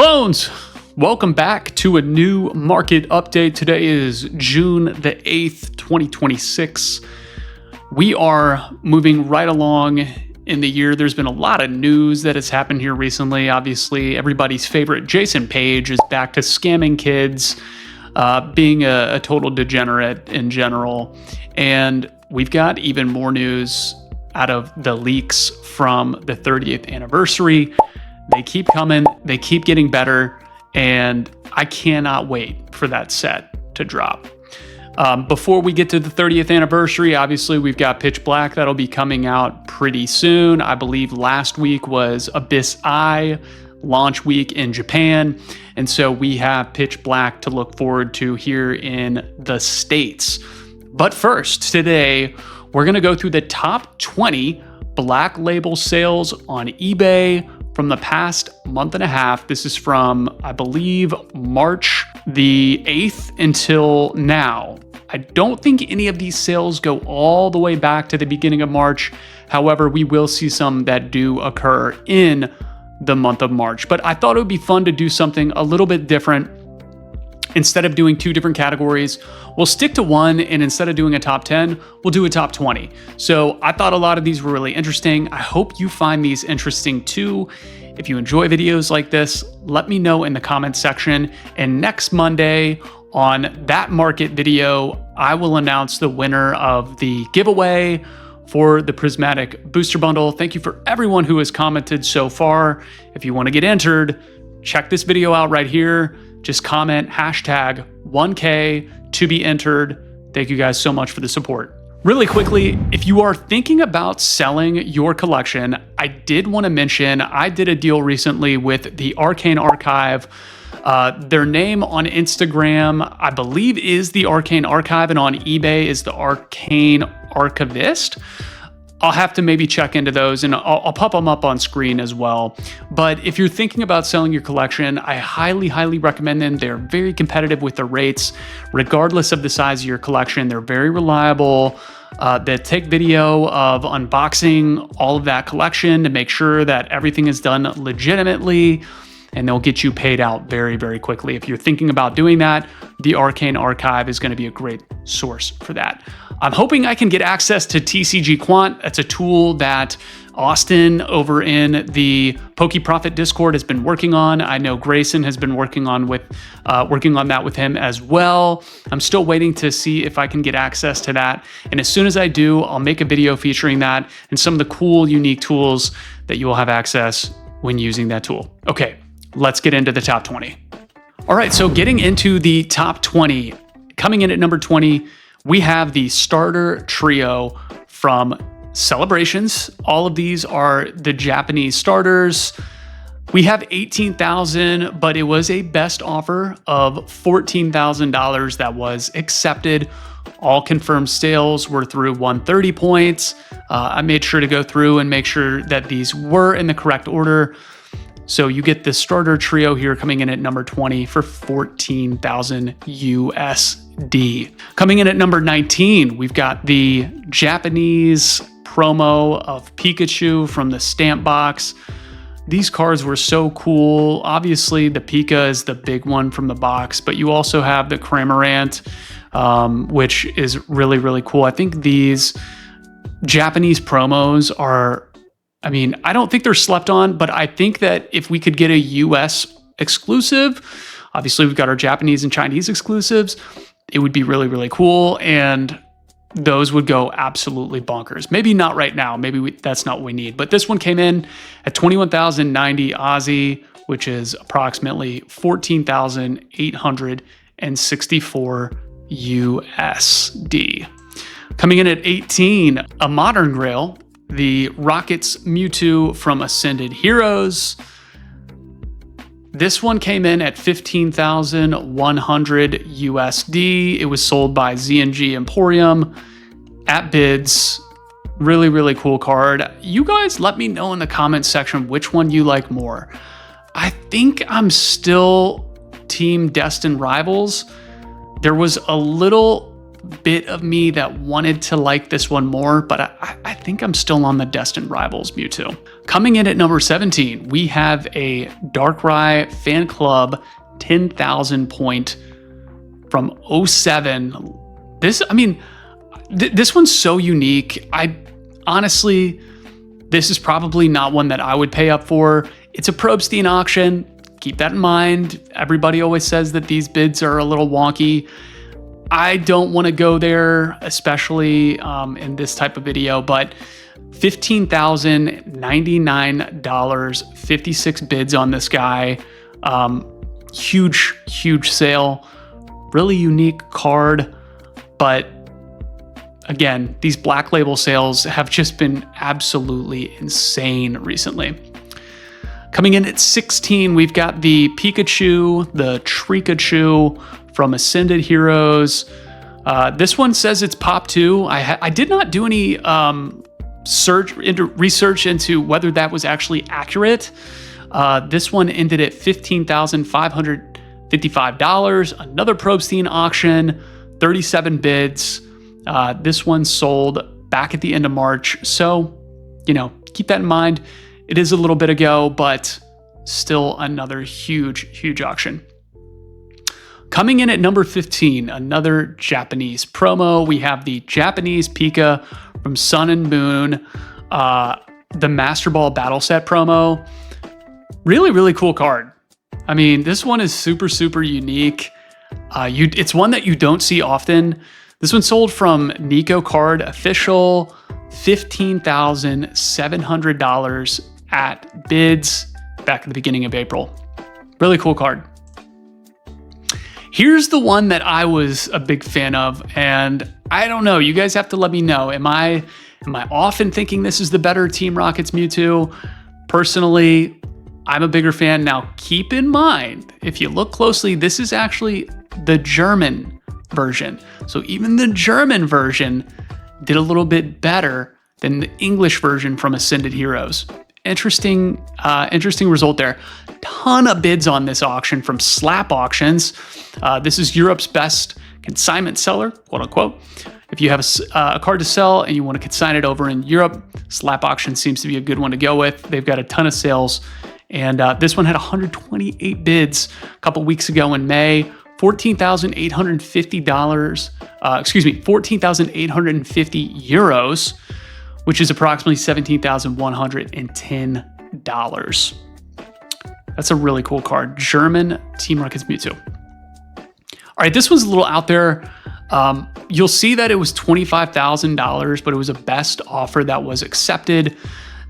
Clones, welcome back to a new market update. Today is June the 8th, 2026. We are moving right along in the year. There's been a lot of news that has happened here recently. Obviously, everybody's favorite Jason Page is back to scamming kids, being a total degenerate in general. And we've got even more news out of the leaks from the 30th anniversary. They keep coming, they keep getting better, and I cannot wait for that set to drop. Before we get to the 30th anniversary, obviously we've got Pitch Black that'll be coming out pretty soon. I believe last week was Abyss Eye launch week in Japan, and so we have Pitch Black to look forward to here in the States. But first, today, we're gonna go through the top 20 Black Label sales on eBay from the past month and a half. This is from, I believe, March the 8th until now. I don't think any of these sales go all the way back to the beginning of March. However, we will see some that do occur in the month of March. But I thought it would be fun to do something a little bit different. Instead of doing two different categories, we'll stick to one, and instead of doing a top 10, we'll do a top 20. So I thought a lot of these were really interesting. I hope you find these interesting too. If you enjoy videos like this, let me know in the comments section. And next Monday on that market video, I will announce the winner of the giveaway for the Prismatic Booster Bundle. Thank you for everyone who has commented so far. If you want to get entered, check this video out right here. Just comment hashtag 1K to be entered. Thank you guys so much for the support. Really quickly, if you are thinking about selling your collection, I did want to mention, I did a deal recently with the Arcane Archive. Their name on Instagram, I believe, is the Arcane Archive, and on eBay is the Arcane Archivist. I'll have to maybe check into those, and I'll pop them up on screen as well. But if you're thinking about selling your collection, I highly, highly recommend them. They're very competitive with the rates, regardless of the size of your collection. They're very reliable. They take video of unboxing all of that collection to make sure that everything is done legitimately, and they'll get you paid out very, very quickly. If you're thinking about doing that, the Arcane Archive is going to be a great source for that. I'm hoping I can get access to TCG Quant. That's a tool that Austin over in the PokeProfit Discord has been working on. I know Grayson has been working on that with him as well. I'm still waiting to see if I can get access to that. And as soon as I do, I'll make a video featuring that and some of the cool, unique tools that you will have access when using that tool. Okay, let's get into the top 20. All right, so getting into the top 20, coming in at number 20, we have the starter trio from Celebrations. All of these are the Japanese starters. We have 18,000, but it was a best offer of $14,000 that was accepted. All confirmed sales were through 130 points. I made sure to go through and make sure that these were in the correct order. So you get the starter trio here coming in at number 20 for 14,000 USD. Coming in at number 19, we've got the Japanese promo of Pikachu from the stamp box. These cards were so cool. Obviously, the Pika is the big one from the box, but you also have the Cramorant, which is really, really cool. I think these Japanese promos are, I mean, I don't think they're slept on, but I think that if we could get a US exclusive, obviously we've got our Japanese and Chinese exclusives, it would be really, really cool. And those would go absolutely bonkers. Maybe not right now. Maybe that's not what we need. But this one came in at 21,090 Aussie, which is approximately 14,864 USD. Coming in at 18, a modern grail, the Rockets Mewtwo from Ascended Heroes. This one came in at 15,100 USD. It was sold by ZNG Emporium at bids. Really, really cool card. You guys let me know in the comments section which one you like more. I think I'm still Team Destined Rivals. There was a little bit of me that wanted to like this one more, but I think I'm still on the Destined Rivals Mewtwo. Coming in at number 17, we have a Darkrai Fan Club 10,000 point from 07. This one's so unique. Honestly, this is probably not one that I would pay up for. It's a Probstein auction. Keep that in mind. Everybody always says that these bids are a little wonky. I don't want to go there, especially in this type of video, but $15,099, 56 bids on this guy. Huge sale. Really unique card, but again, these Black Label sales have just been absolutely insane recently. Coming in at 16, we've got the Pikachu, the Trikachu from Ascended Heroes. This one says it's Pop 2. I did not do any research into whether that was actually accurate. This one ended at $15,555. Another Probstein auction, 37 bids. This one sold back at the end of March. So, keep that in mind. It is a little bit ago, but still another huge auction. Coming in at number 15, another Japanese promo. We have the Japanese Pika from Sun and Moon, the Master Ball Battle Set promo. Really cool card. I mean, this one is super unique. It's one that you don't see often. This one sold from Nico Card Official, $15,700 at bids back at the beginning of April. Really cool card. Here's the one that I was a big fan of, and I don't know, you guys have to let me know. Am I off in thinking this is the better Team Rocket's Mewtwo? Personally, I'm a bigger fan. Now, keep in mind, if you look closely, this is actually the German version. So even the German version did a little bit better than the English version from Ascended Heroes. Interesting result there. Ton of bids on this auction from Slap Auctions. This is Europe's best consignment seller, quote unquote. If you have a card to sell and you want to consign it over in Europe, Slap Auction seems to be a good one to go with. They've got a ton of sales. And this one had 128 bids a couple weeks ago in May. €14,850, which is approximately $17,110. That's a really cool card. German Team Rocket's Mewtwo. All right, this one's a little out there. You'll see that it was $25,000, but it was a best offer that was accepted.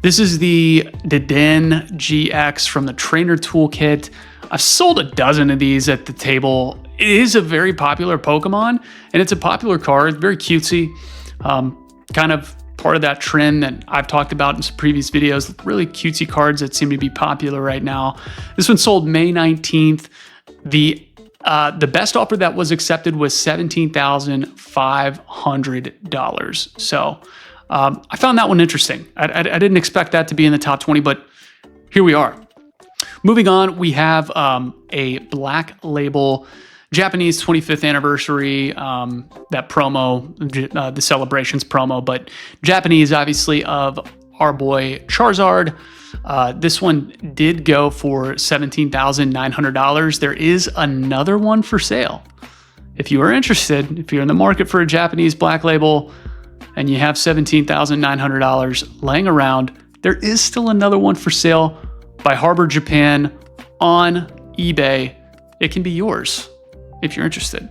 This is the Deden GX from the Trainer Toolkit. I've sold a dozen of these at the table. It is a very popular Pokemon, and it's a popular card, very cutesy. Kind of part of that trend that I've talked about in some previous videos, really cutesy cards that seem to be popular right now. This one sold May 19th. The best offer that was accepted was $17,500. So I found that one interesting. I didn't expect that to be in the top 20, but here we are. Moving on, we have a Black Label Japanese 25th anniversary, that promo, the celebrations promo, but Japanese, obviously, of our boy Charizard. This one did go for $17,900. There is another one for sale. If you are interested, if you're in the market for a Japanese Black Label and you have $17,900 laying around, there is still another one for sale by Harbor Japan on eBay. It can be yours if you're interested.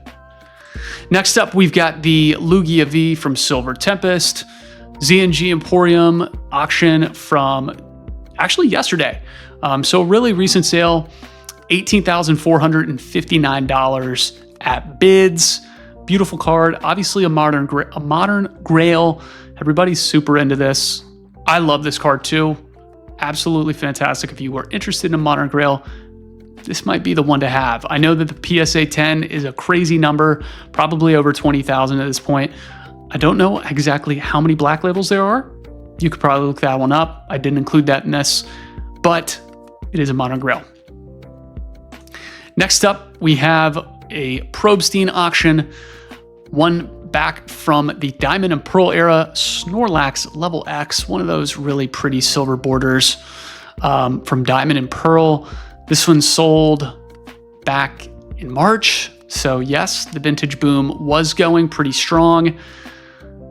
Next up, we've got the Lugia V from Silver Tempest, ZNG Emporium auction from actually yesterday. So a really recent sale, $18,459 at bids. Beautiful card, obviously a modern Grail. Everybody's super into this. I love this card too. Absolutely fantastic. If you were interested in a modern Grail, this might be the one to have. I know that the PSA 10 is a crazy number, probably over 20,000 at this point. I don't know exactly how many Black Labels there are. You could probably look that one up. I didn't include that in this, but it is a modern Grail. Next up, we have a Probstein auction. One back from the Diamond and Pearl era, Snorlax Level X, one of those really pretty silver borders from Diamond and Pearl. This one sold back in March. So yes, the vintage boom was going pretty strong.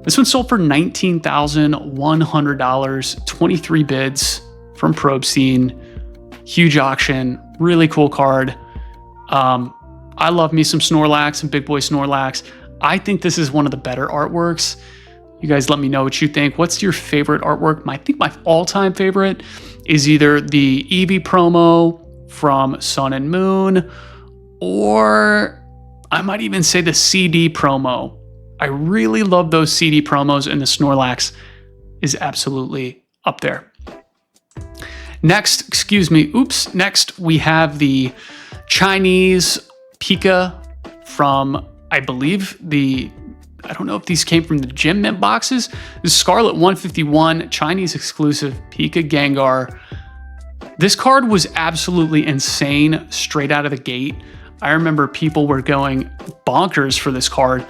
This one sold for $19,100, 23 bids from Probstein. Huge auction, really cool card. I love me some Snorlax and Big Boy Snorlax. I think this is one of the better artworks. You guys let me know what you think. What's your favorite artwork? I think my all-time favorite is either the Eevee promo from Sun and Moon, or I might even say the CD promo. I really love those CD promos, and the Snorlax is absolutely up there. Next, next we have the Chinese Pika from, I believe, I don't know if these came from the Gym Mint boxes. The Scarlet 151 Chinese exclusive Pika Gengar. This card was absolutely insane straight out of the gate. I remember people were going bonkers for this card.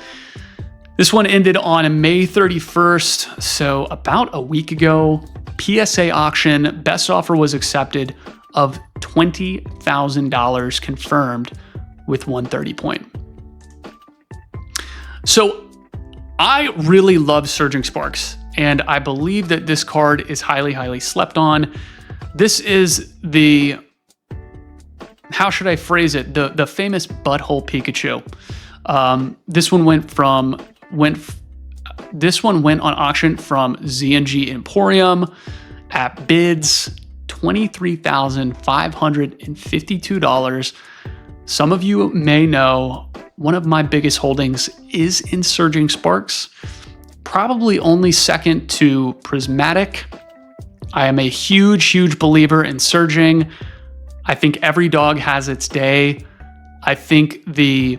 This one ended on May 31st, so about a week ago. PSA auction, best offer was accepted of $20,000 confirmed with 130 point. So I really love Surging Sparks, and I believe that this card is highly, highly slept on. This is the, how should I phrase it? The famous butthole Pikachu. This one went on auction from Z&G Emporium at bids $23,552. Some of you may know one of my biggest holdings is in Surging Sparks, probably only second to Prismatic. I am a huge, huge believer in Surging. I think every dog has its day. I think the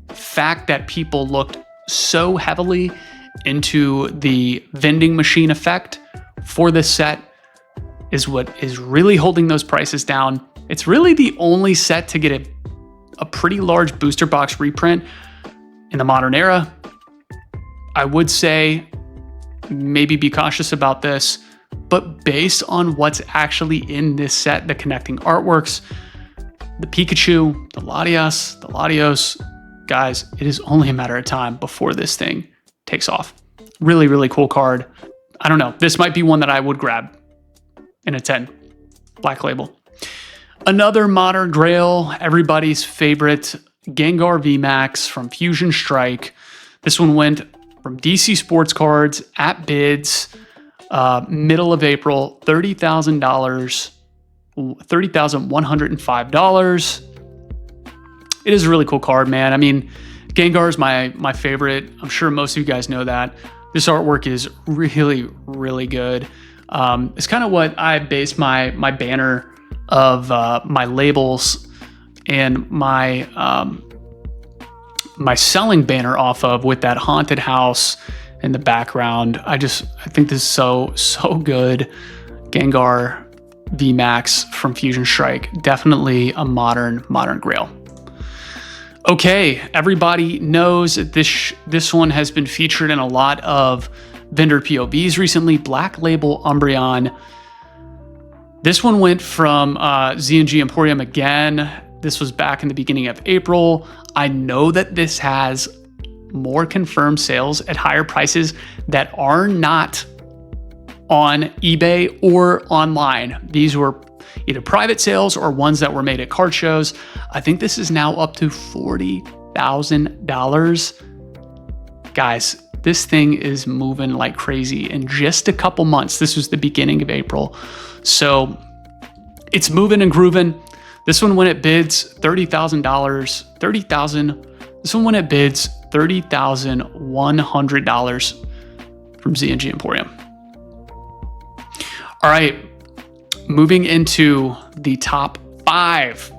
fact that people looked so heavily into the vending machine effect for this set is what is really holding those prices down. It's really the only set to get a pretty large booster box reprint in the modern era. I would say maybe be cautious about this, but based on what's actually in this set, the connecting artworks, the Pikachu, the Latios, guys, it is only a matter of time before this thing takes off. Really, really cool card. I don't know. This might be one that I would grab in a 10. Black Label. Another modern grail, everybody's favorite, Gengar VMAX from Fusion Strike. This one went from DC Sports Cards at bids, middle of April, $30,000, $30,105. It is a really cool card, man. I mean, Gengar is my favorite. I'm sure most of you guys know that. This artwork is really, really good. It's kind of what I based my banner of my labels and my my selling banner off of, with that haunted house in the background. I think this is so good. Gengar VMAX from Fusion Strike, definitely a modern grail. Okay, everybody knows that this one has been featured in a lot of vendor POVs recently. Black Label Umbreon. This one went from Z&G Emporium again. This was back in the beginning of April. I know that this has more confirmed sales at higher prices that are not on eBay or online. These were either private sales or ones that were made at card shows. I think this is now up to $40,000. Guys, this thing is moving like crazy in just a couple months. This was the beginning of April. So it's moving and grooving. This one went at bids $30,000. This one went at bids $30,100 from Z&G Emporium. All right, moving into the top 5,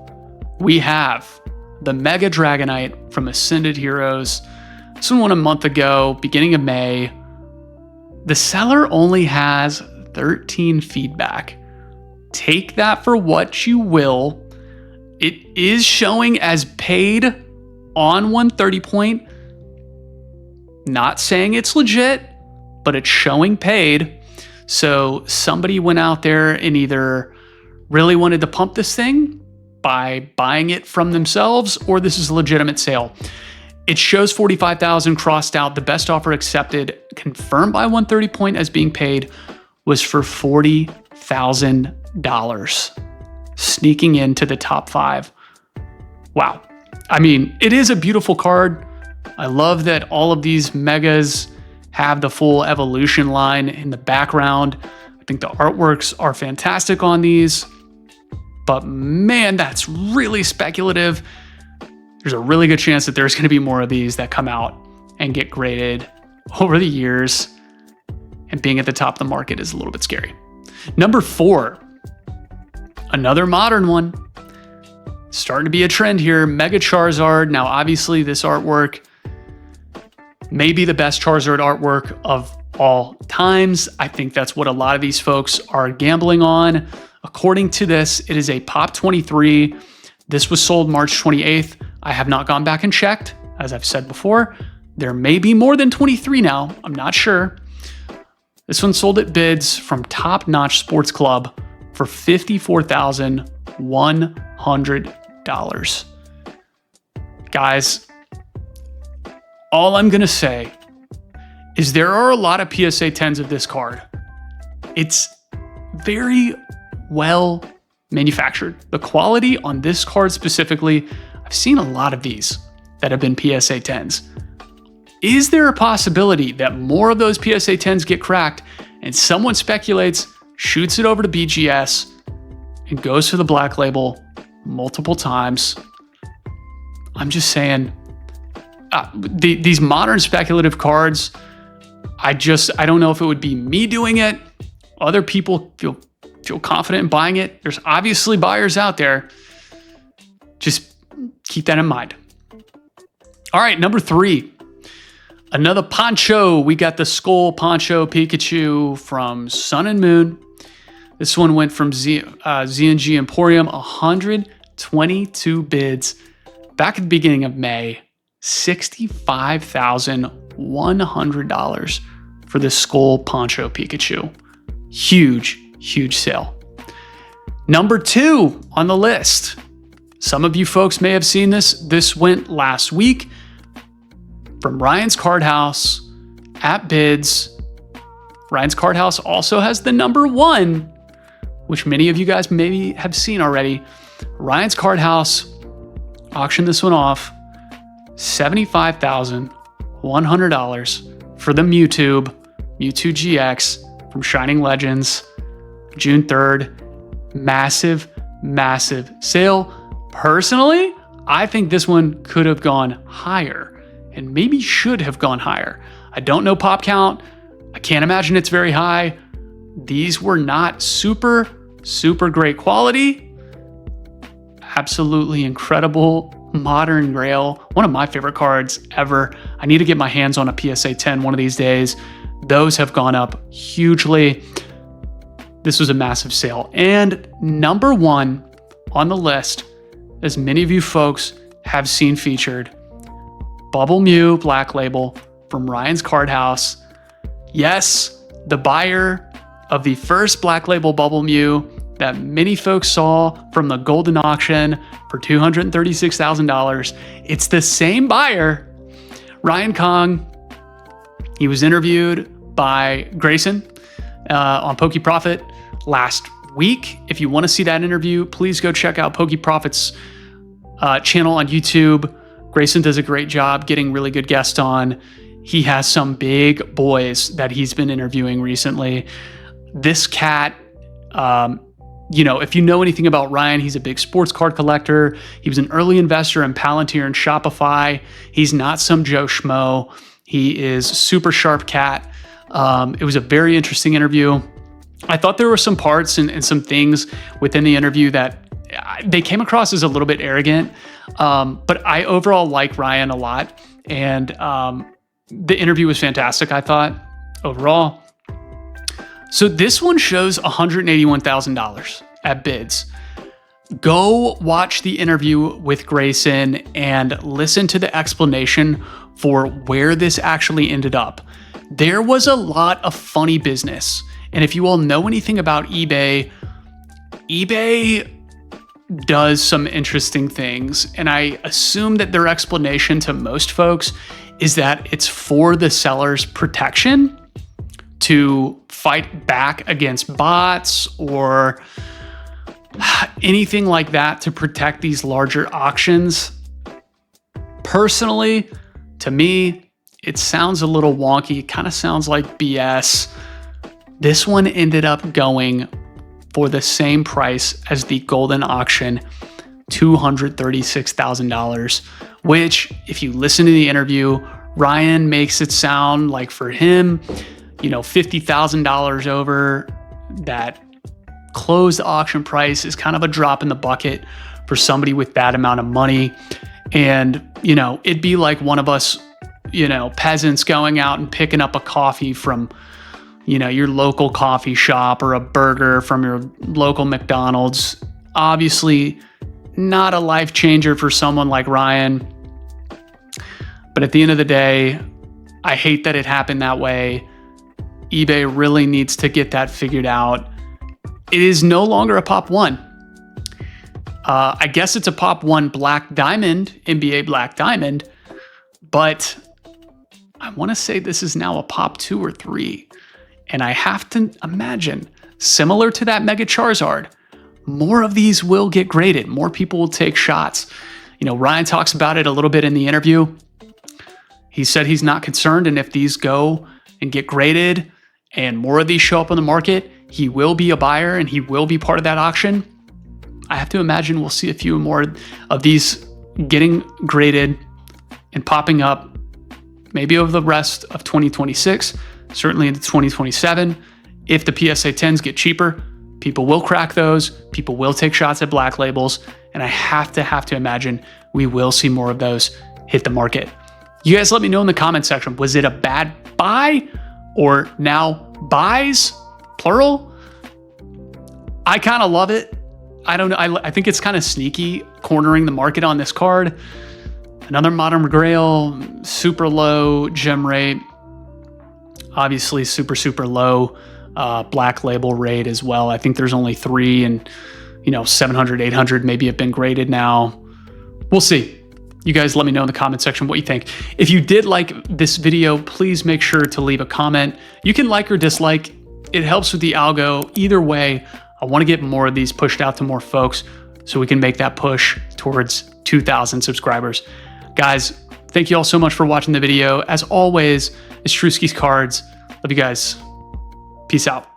we have the Mega Dragonite from Ascended Heroes. This one went a month ago, beginning of May. The seller only has 13 feedback. Take that for what you will. It is showing as paid on 130 point. Not saying it's legit, but it's showing paid. So somebody went out there and either really wanted to pump this thing by buying it from themselves, or this is a legitimate sale. It shows 45,000 crossed out. The best offer accepted, confirmed by 130 Point as being paid, was for $40,000, sneaking into the top 5. Wow. I mean, it is a beautiful card. I love that all of these megas have the full evolution line in the background. I think the artworks are fantastic on these, but man, that's really speculative. There's a really good chance that there's going to be more of these that come out and get graded over the years, and being at the top of the market is a little bit scary. Number 4, another modern one. Starting to be a trend here, Mega Charizard. Now, obviously, this artwork may be the best Charizard artwork of all times. I think that's what a lot of these folks are gambling on. According to this, it is a Pop 23. This was sold March 28th. I have not gone back and checked. As I've said before, there may be more than 23 now. I'm not sure. This one sold at bids from Top Notch Sports Club for $54,100. Guys, all I'm going to say is there are a lot of PSA 10s of this card. It's very well manufactured. The quality on this card specifically, I've seen a lot of these that have been PSA 10s. Is there a possibility that more of those PSA 10s get cracked and someone speculates, shoots it over to BGS, and goes for the Black Label multiple times? I'm just saying, these modern speculative cards, I don't know if it would be me doing it. Other people feel confident in buying it. There's obviously buyers out there. Just keep that in mind. All right, number 3. Another Poncho. We got the Skull Poncho Pikachu from Sun and Moon. This one went from Z&G Emporium, 122 bids. Back at the beginning of May, $65,100 for the Skull Poncho Pikachu. Huge, huge sale. Number 2 on the list. Some of you folks may have seen this. This went last week from Ryan's Card House at bids. Ryan's Card House also has the number 1, which many of you guys maybe have seen already. Ryan's Card House auctioned this one off, $75,100 for the Mewtwo GX from Shining Legends, June 3rd. Massive, massive sale. Personally, I think this one could have gone higher and maybe should have gone higher. I don't know pop count. I can't imagine it's very high. These were not super, super great quality. Absolutely incredible modern Grail. One of my favorite cards ever. I need to get my hands on a PSA 10 one of these days. Those have gone up hugely. This was a massive sale. And number 1 on the list, as many of you folks have seen featured, Bubble Mew Black Label from Ryan's Card House. Yes, the buyer of the first Black Label Bubble Mew that many folks saw from the Golden Auction for $236,000. It's the same buyer, Ryan Kong. He was interviewed by Grayson on Poke Profit last week. If you want to see that interview, please go check out Poke Profit's channel on YouTube. Grayson does a great job getting really good guests on. He has some big boys that he's been interviewing recently. This cat, if you know anything about Ryan, he's a big sports card collector. He was an early investor in Palantir and Shopify. He's not some Joe Schmo. He is a super sharp cat. It was a very interesting interview. I thought there were some parts and some things within the interview that they came across as a little bit arrogant, but I overall like Ryan a lot, and the interview was fantastic, I thought, overall. So this one shows $181,000 at bids. Go watch the interview with Grayson and listen to the explanation for where this actually ended up. There was a lot of funny business. And if you all know anything about eBay, eBay does some interesting things. And I assume that their explanation to most folks is that it's for the seller's protection to fight back against bots or anything like that to protect these larger auctions. Personally, to me, it sounds a little wonky. It kind of sounds like BS. This one ended up going for the same price as the golden auction, $236,000, which if you listen to the interview, Ryan makes it sound like for him, $50,000 over that closed auction price is kind of a drop in the bucket for somebody with that amount of money. And, it'd be like one of us, peasants going out and picking up a coffee from, your local coffee shop or a burger from your local McDonald's. Obviously not a life changer for someone like Ryan. But at the end of the day, I hate that it happened that way. eBay really needs to get that figured out. It is no longer a Pop 1. I guess it's a Pop 1 Black Diamond, NBA Black Diamond, but I want to say this is now a Pop 2 or 3. And I have to imagine, similar to that Mega Charizard, more of these will get graded. More people will take shots. Ryan talks about it a little bit in the interview. He said he's not concerned, and if these go and get graded and more of these show up on the market, he will be a buyer and he will be part of that auction. I have to imagine we'll see a few more of these getting graded and popping up maybe over the rest of 2026, certainly into 2027. If the PSA 10s get cheaper, people will crack those. People will take shots at Black Labels. And I have to imagine we will see more of those hit the market. You guys let me know in the comment section. Was it a bad buy or now buys, plural? I kind of love it. I don't know. I think it's kind of sneaky cornering the market on this card. Another modern grail, super low gem rate. Obviously super low Black Label rate as well. I think there's only 3 and 700, 800 maybe have been graded now. We'll see. You guys let me know in the comment section what you think. If you did like this video, please make sure to leave a comment. You can like or dislike. It helps with the algo. Either way, I want to get more of these pushed out to more folks so we can make that push towards 2,000 subscribers. Guys, thank you all so much for watching the video. As always, it's Truski's Cards. Love you guys. Peace out.